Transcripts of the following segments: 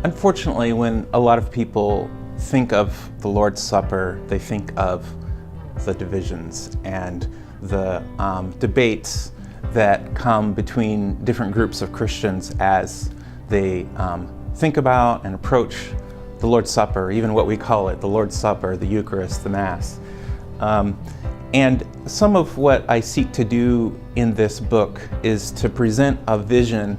Unfortunately, when a lot of people think of the Lord's Supper, they think of the divisions and the debates that come between different groups of Christians as they think about and approach the Lord's Supper, even what we call it, the Lord's Supper, the Eucharist, the Mass. And some of what I seek to do in this book is to present a vision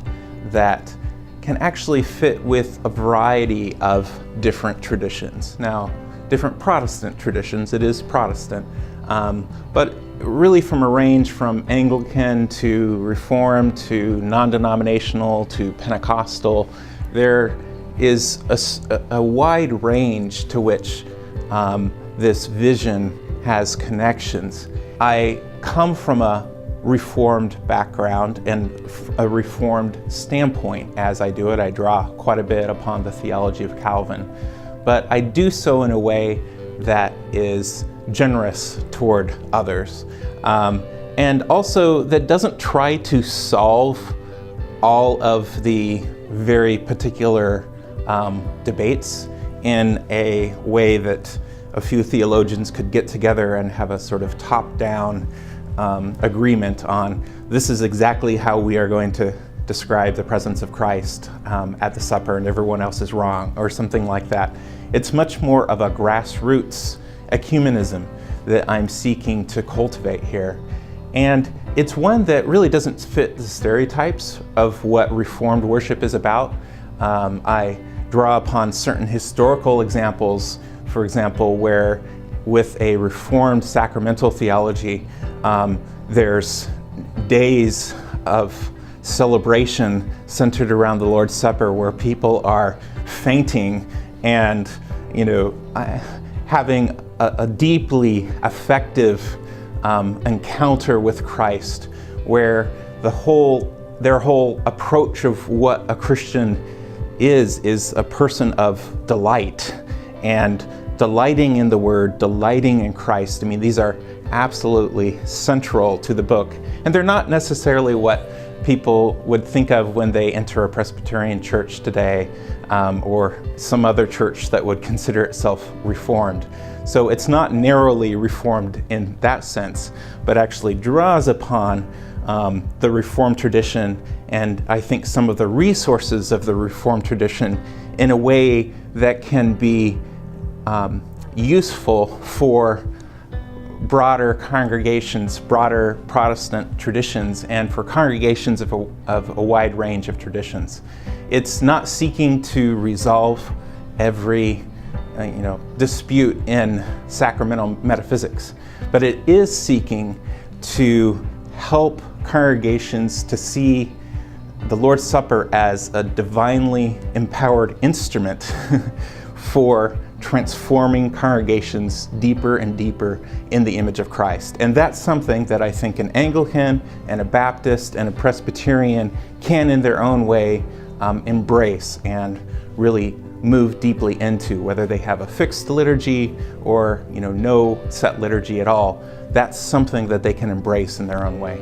that can actually fit with a variety of different traditions. Now, different Protestant traditions, it is Protestant, but really from a range from Anglican to Reformed to non-denominational to Pentecostal, there is a wide range to which this vision has connections. I come from a Reformed background and a Reformed standpoint as I do it. I draw quite a bit upon the theology of Calvin, but I do so in a way that is generous toward others, and also that doesn't try to solve all of the very particular debates in a way that a few theologians could get together and have a sort of top-down agreement on this is exactly how we are going to describe the presence of Christ at the supper and everyone else is wrong, or something like that. It's much more of a grassroots ecumenism that I'm seeking to cultivate here. And it's one that really doesn't fit the stereotypes of what Reformed worship is about. I draw upon certain historical examples, for example, where with a Reformed sacramental theology, there's days of celebration centered around the Lord's Supper where people are fainting and, having a deeply affective encounter with Christ, where their whole approach of what a Christian is a person of delight, and delighting in the Word, delighting in Christ. I mean, these are absolutely central to the book, and they're not necessarily what people would think of when they enter a Presbyterian church today, or some other church that would consider itself Reformed. So it's not narrowly Reformed in that sense, but actually draws upon the Reformed tradition, and I think some of the resources of the Reformed tradition in a way that can be useful for broader congregations, broader Protestant traditions, and for congregations of a wide range of traditions. It's not seeking to resolve every dispute in sacramental metaphysics, but it is seeking to help congregations to see the Lord's Supper as a divinely empowered instrument for transforming congregations deeper and deeper in the image of Christ. And that's something that I think an Anglican and a Baptist and a Presbyterian can in their own way embrace and really move deeply into, whether they have a fixed liturgy or no set liturgy at all. That's something that they can embrace in their own way.